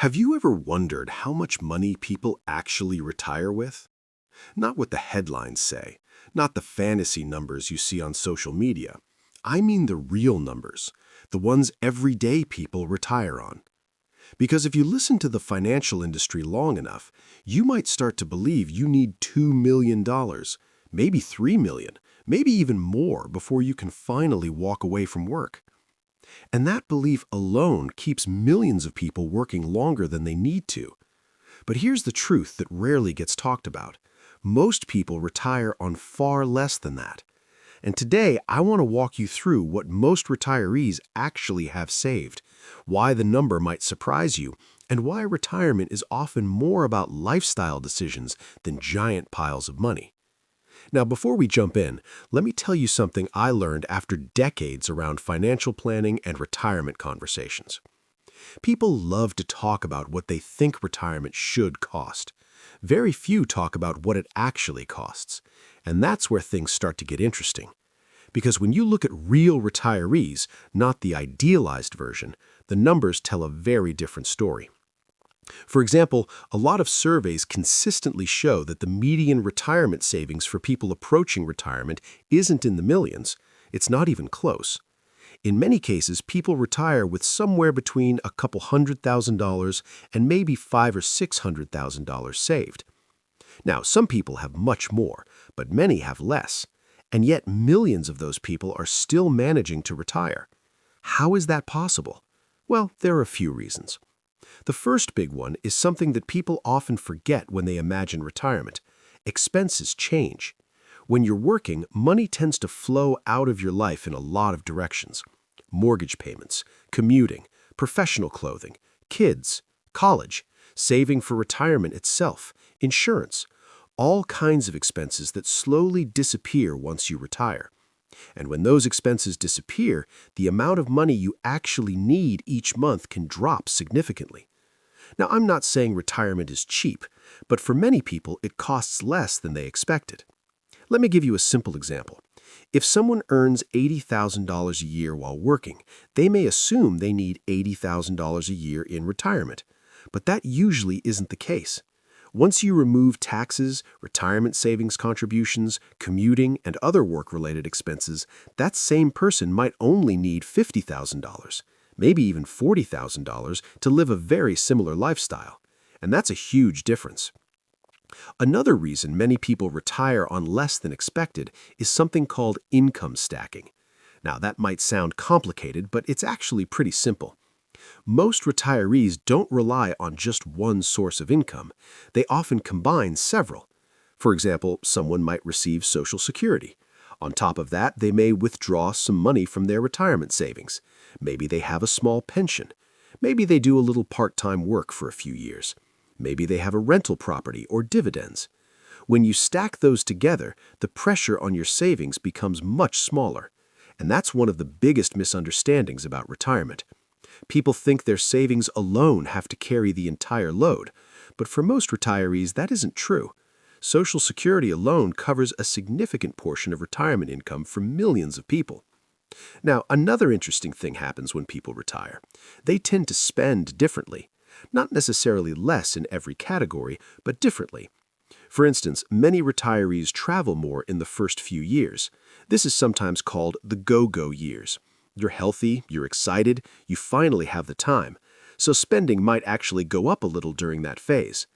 Have you ever wondered how much money people actually retire with? Not what the headlines say, not the fantasy numbers you see on social media. I mean the real numbers, the ones everyday people retire on. Because if you listen to the financial industry long enough, you might start to believe you need $2 million, maybe $3 million, maybe even more before you can finally walk away from work. And that belief alone keeps millions of people working longer than they need to. But here's the truth that rarely gets talked about. Most people retire on far less than that. And today, I want to walk you through what most retirees actually have saved, why the number might surprise you, and why retirement is often more about lifestyle decisions than giant piles of money. Now, before we jump in, let me tell you something I learned after decades around financial planning and retirement conversations. People love to talk about what they think retirement should cost. Very few talk about what it actually costs. And that's where things start to get interesting. Because when you look at real retirees, not the idealized version, the numbers tell a very different story. For example, a lot of surveys consistently show that the median retirement savings for people approaching retirement isn't in the millions. It's not even close. In many cases, people retire with somewhere between a couple $100,000 and maybe $500,000 or $600,000 saved. Now, some people have much more, but many have less. And yet millions of those people are still managing to retire. How is that possible? Well, there are a few reasons. The first big one is something that people often forget when they imagine retirement. Expenses change. When you're working, money tends to flow out of your life in a lot of directions. Mortgage payments, commuting, professional clothing, kids, college, saving for retirement itself, insurance, all kinds of expenses that slowly disappear once you retire. And when those expenses disappear, the amount of money you actually need each month can drop significantly. Now, I'm not saying retirement is cheap, but for many people, it costs less than they expected. Let me give you a simple example. If someone earns $80,000 a year while working, they may assume they need $80,000 a year in retirement. But that usually isn't the case. Once you remove taxes, retirement savings contributions, commuting, and other work-related expenses, that same person might only need $50,000, maybe even $40,000 to live a very similar lifestyle. And that's a huge difference. Another reason many people retire on less than expected is something called income stacking. Now, that might sound complicated, but it's actually pretty simple. Most retirees don't rely on just one source of income. They often combine several. For example, someone might receive Social Security. On top of that, they may withdraw some money from their retirement savings. Maybe they have a small pension. Maybe they do a little part-time work for a few years. Maybe they have a rental property or dividends. When you stack those together, the pressure on your savings becomes much smaller. And that's one of the biggest misunderstandings about retirement. People think their savings alone have to carry the entire load, but for most retirees, that isn't true. Social Security alone covers a significant portion of retirement income for millions of people. Now, another interesting thing happens when people retire. They tend to spend differently. Not necessarily less in every category, but differently. For instance, many retirees travel more in the first few years. This is sometimes called the go-go years. You're healthy, you're excited, you finally have the time. So spending might actually go up a little during that phase.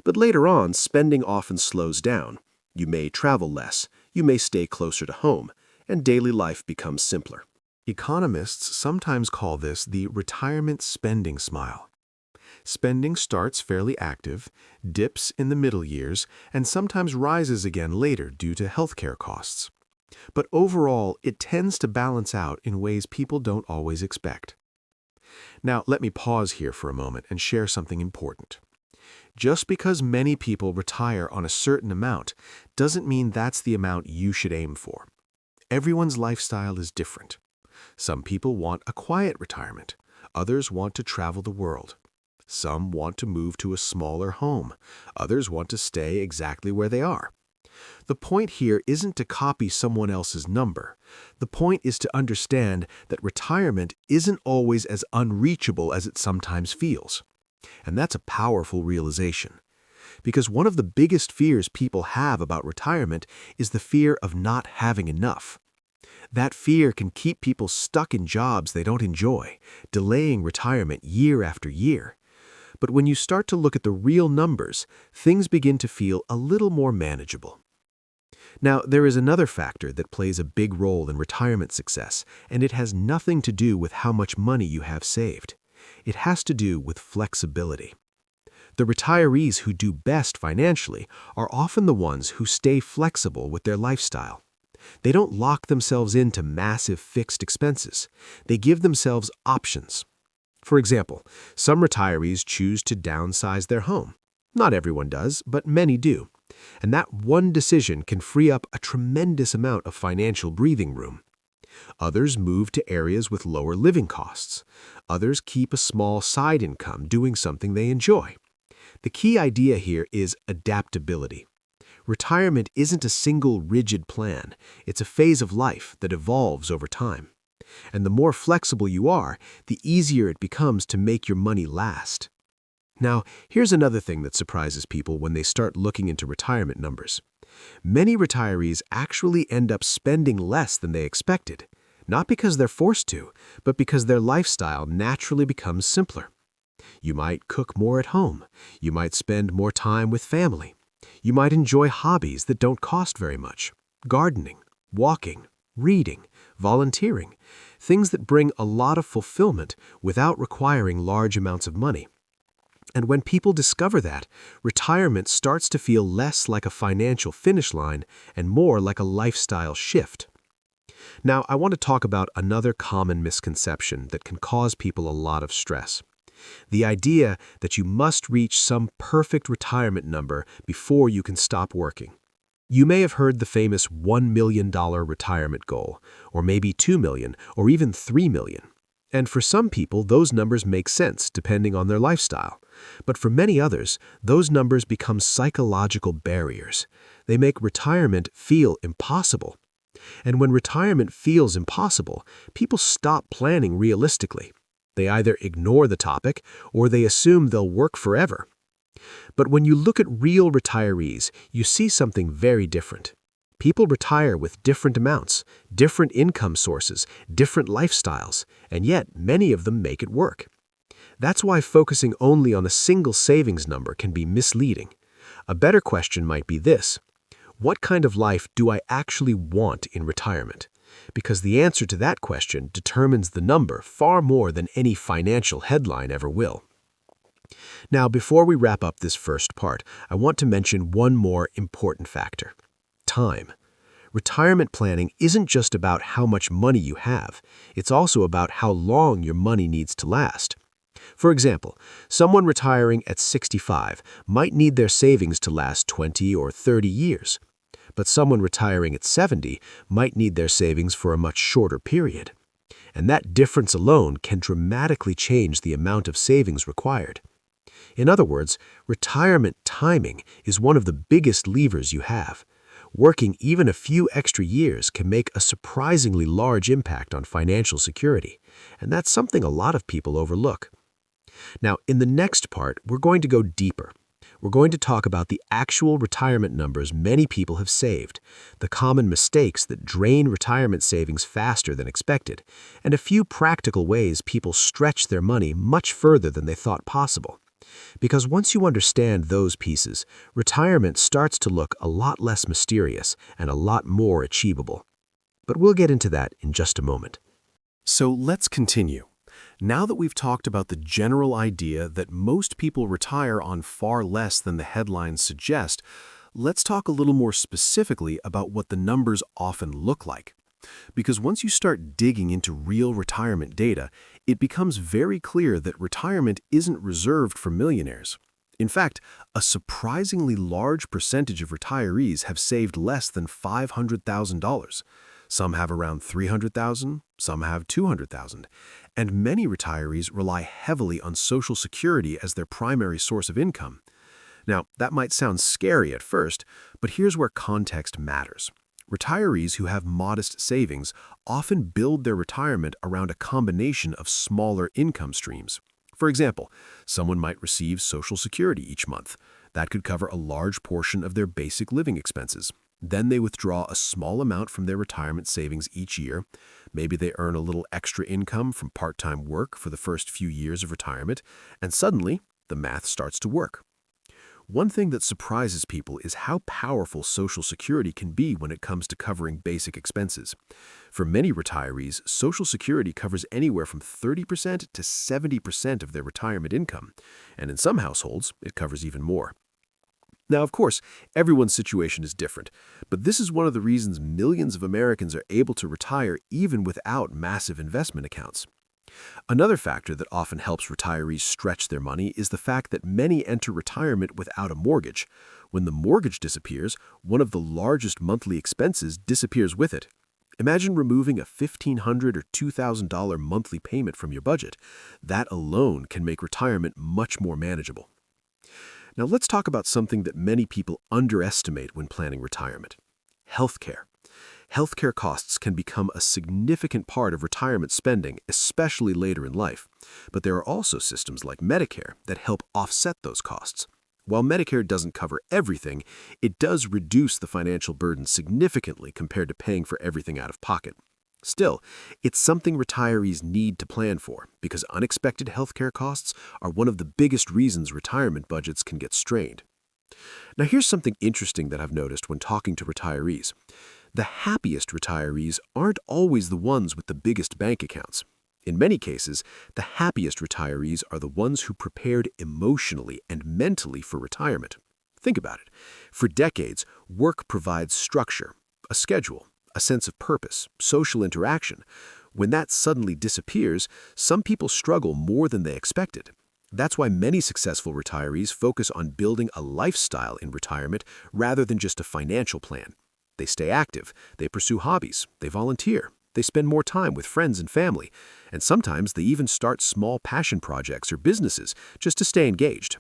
But later on, spending often slows down. You may travel less, you may stay closer to home, and daily life becomes simpler. Economists sometimes call this the retirement spending smile. Spending starts fairly active, dips in the middle years, and sometimes rises again later due to healthcare costs. But overall, it tends to balance out in ways people don't always expect. Now, let me pause here for a moment and share something important. Just because many people retire on a certain amount doesn't mean that's the amount you should aim for. Everyone's lifestyle is different. Some people want a quiet retirement. Others want to travel the world. Some want to move to a smaller home. Others want to stay exactly where they are. The point here isn't to copy someone else's number. The point is to understand that retirement isn't always as unreachable as it sometimes feels. And that's a powerful realization. Because one of the biggest fears people have about retirement is the fear of not having enough. That fear can keep people stuck in jobs they don't enjoy, delaying retirement year after year. But when you start to look at the real numbers, things begin to feel a little more manageable. Now, there is another factor that plays a big role in retirement success, and it has nothing to do with how much money you have saved. It has to do with flexibility. The retirees who do best financially are often the ones who stay flexible with their lifestyle. They don't lock themselves into massive fixed expenses. They give themselves options. For example, some retirees choose to downsize their home. Not everyone does, but many do. And that one decision can free up a tremendous amount of financial breathing room. Others move to areas with lower living costs. Others keep a small side income doing something they enjoy. The key idea here is adaptability. Retirement isn't a single rigid plan. It's a phase of life that evolves over time. And the more flexible you are, the easier it becomes to make your money last. Now, here's another thing that surprises people when they start looking into retirement numbers. Many retirees actually end up spending less than they expected, not because they're forced to, but because their lifestyle naturally becomes simpler. You might cook more at home. You might spend more time with family. You might enjoy hobbies that don't cost very much. Gardening, walking, reading, volunteering, things that bring a lot of fulfillment without requiring large amounts of money. And when people discover that, retirement starts to feel less like a financial finish line and more like a lifestyle shift. Now, I want to talk about another common misconception that can cause people a lot of stress. The idea that you must reach some perfect retirement number before you can stop working. You may have heard the famous $1 million retirement goal, or maybe $2 million, or even $3 million. And for some people, those numbers make sense depending on their lifestyle. But for many others, those numbers become psychological barriers. They make retirement feel impossible. And when retirement feels impossible, people stop planning realistically. They either ignore the topic or they assume they'll work forever. But when you look at real retirees, you see something very different. People retire with different amounts, different income sources, different lifestyles, and yet many of them make it work. That's why focusing only on a single savings number can be misleading. A better question might be this: what kind of life do I actually want in retirement? Because the answer to that question determines the number far more than any financial headline ever will. Now, before we wrap up this first part, I want to mention one more important factor: time. Retirement planning isn't just about how much money you have, it's also about how long your money needs to last. For example, someone retiring at 65 might need their savings to last 20 or 30 years, but someone retiring at 70 might need their savings for a much shorter period. And that difference alone can dramatically change the amount of savings required. In other words, retirement timing is one of the biggest levers you have. Working even a few extra years can make a surprisingly large impact on financial security, and that's something a lot of people overlook. Now, in the next part, we're going to go deeper. We're going to talk about the actual retirement numbers many people have saved, the common mistakes that drain retirement savings faster than expected, and a few practical ways people stretch their money much further than they thought possible. Because once you understand those pieces, retirement starts to look a lot less mysterious and a lot more achievable. But we'll get into that in just a moment. So let's continue. Now that we've talked about the general idea that most people retire on far less than the headlines suggest, let's talk a little more specifically about what the numbers often look like. Because once you start digging into real retirement data, it becomes very clear that retirement isn't reserved for millionaires. In fact, a surprisingly large percentage of retirees have saved less than $500,000. Some have around $300,000, some have $200,000, and many retirees rely heavily on Social Security as their primary source of income. Now, that might sound scary at first, but here's where context matters. Retirees who have modest savings often build their retirement around a combination of smaller income streams. For example, someone might receive Social Security each month. That could cover a large portion of their basic living expenses. Then they withdraw a small amount from their retirement savings each year. Maybe they earn a little extra income from part-time work for the first few years of retirement, and suddenly, the math starts to work. One thing that surprises people is how powerful Social Security can be when it comes to covering basic expenses. For many retirees, Social Security covers anywhere from 30% to 70% of their retirement income, and in some households, it covers even more. Now, of course, everyone's situation is different, but this is one of the reasons millions of Americans are able to retire even without massive investment accounts. Another factor that often helps retirees stretch their money is the fact that many enter retirement without a mortgage. When the mortgage disappears, one of the largest monthly expenses disappears with it. Imagine removing a $1,500 or $2,000 monthly payment from your budget. That alone can make retirement much more manageable. Now let's talk about something that many people underestimate when planning retirement: healthcare. Healthcare costs can become a significant part of retirement spending, especially later in life. But there are also systems like Medicare that help offset those costs. While Medicare doesn't cover everything, it does reduce the financial burden significantly compared to paying for everything out of pocket. Still, it's something retirees need to plan for because unexpected healthcare costs are one of the biggest reasons retirement budgets can get strained. Now here's something interesting that I've noticed when talking to retirees. The happiest retirees aren't always the ones with the biggest bank accounts. In many cases, the happiest retirees are the ones who prepared emotionally and mentally for retirement. Think about it. For decades, work provides structure, a schedule, a sense of purpose, social interaction. When that suddenly disappears, some people struggle more than they expected. That's why many successful retirees focus on building a lifestyle in retirement rather than just a financial plan. They stay active, they pursue hobbies, they volunteer, they spend more time with friends and family, and sometimes they even start small passion projects or businesses just to stay engaged.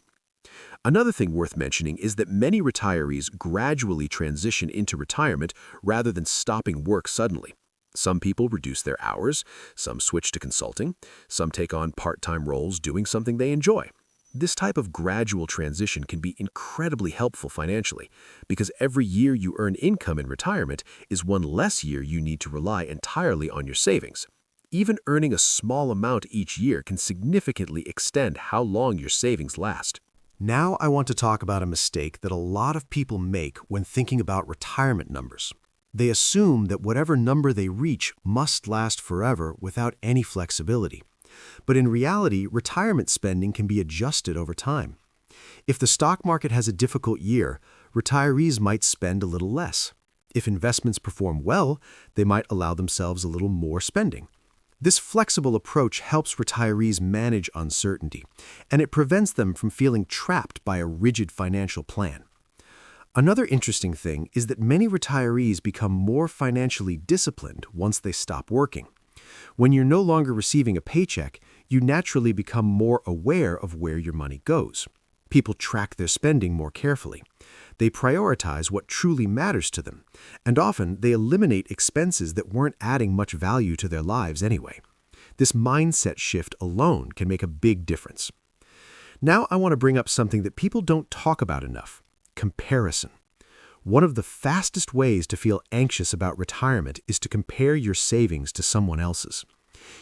Another thing worth mentioning is that many retirees gradually transition into retirement rather than stopping work suddenly. Some people reduce their hours, some switch to consulting, some take on part-time roles doing something they enjoy. This type of gradual transition can be incredibly helpful financially, because every year you earn income in retirement is one less year you need to rely entirely on your savings. Even earning a small amount each year can significantly extend how long your savings last. Now I want to talk about a mistake that a lot of people make when thinking about retirement numbers. They assume that whatever number they reach must last forever without any flexibility. But in reality, retirement spending can be adjusted over time. If the stock market has a difficult year, retirees might spend a little less. If investments perform well, they might allow themselves a little more spending. This flexible approach helps retirees manage uncertainty, and it prevents them from feeling trapped by a rigid financial plan. Another interesting thing is that many retirees become more financially disciplined once they stop working. When you're no longer receiving a paycheck, you naturally become more aware of where your money goes. People track their spending more carefully. They prioritize what truly matters to them, and often they eliminate expenses that weren't adding much value to their lives anyway. This mindset shift alone can make a big difference. Now I want to bring up something that people don't talk about enough: comparison. One of the fastest ways to feel anxious about retirement is to compare your savings to someone else's.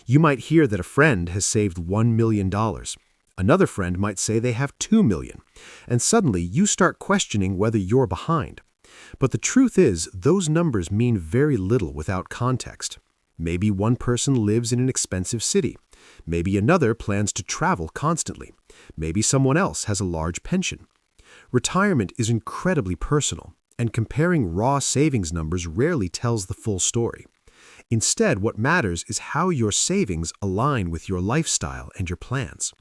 You might hear that a friend has saved $1 million. Another friend might say they have $2 million, and suddenly you start questioning whether you're behind. But the truth is, those numbers mean very little without context. Maybe one person lives in an expensive city. Maybe another plans to travel constantly. Maybe someone else has a large pension. Retirement is incredibly personal, and comparing raw savings numbers rarely tells the full story. Instead, what matters is how your savings align with your lifestyle and your plans.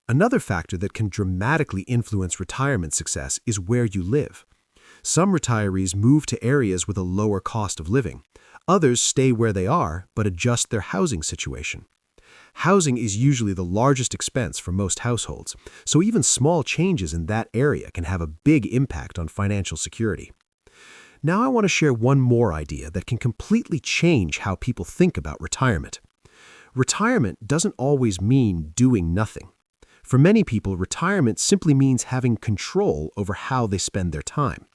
Another factor that can dramatically influence retirement success is where you live. Some retirees move to areas with a lower cost of living. Others stay where they are but adjust their housing situation. Housing is usually the largest expense for most households, so even small changes in that area can have a big impact on financial security. Now I want to share one more idea that can completely change how people think about retirement. Retirement doesn't always mean doing nothing. For many people, retirement simply means having control over how they spend their time.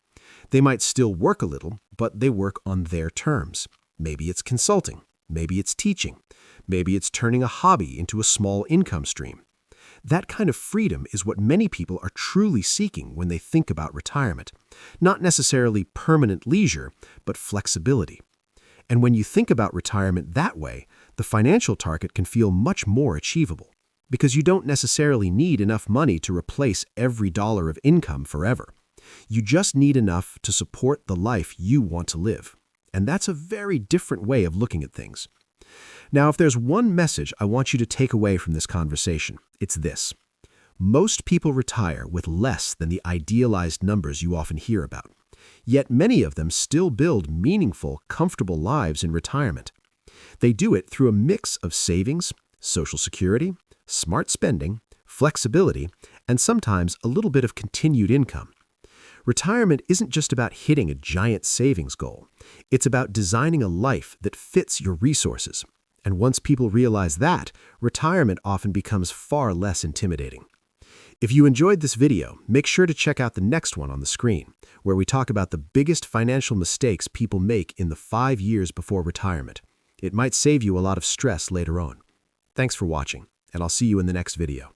They might still work a little, but they work on their terms. Maybe it's consulting. Maybe it's teaching. Maybe it's turning a hobby into a small income stream. That kind of freedom is what many people are truly seeking when they think about retirement. Not necessarily permanent leisure, but flexibility. And when you think about retirement that way, the financial target can feel much more achievable, because you don't necessarily need enough money to replace every dollar of income forever. You just need enough to support the life you want to live. And that's a very different way of looking at things. Now, if there's one message I want you to take away from this conversation, it's this. Most people retire with less than the idealized numbers you often hear about. Yet many of them still build meaningful, comfortable lives in retirement. They do it through a mix of savings, Social Security, smart spending, flexibility, and sometimes a little bit of continued income. Retirement isn't just about hitting a giant savings goal. It's about designing a life that fits your resources. And once people realize that, retirement often becomes far less intimidating. If you enjoyed this video, make sure to check out the next one on the screen, where we talk about the biggest financial mistakes people make in the 5 years before retirement. It might save you a lot of stress later on. Thanks for watching, and I'll see you in the next video.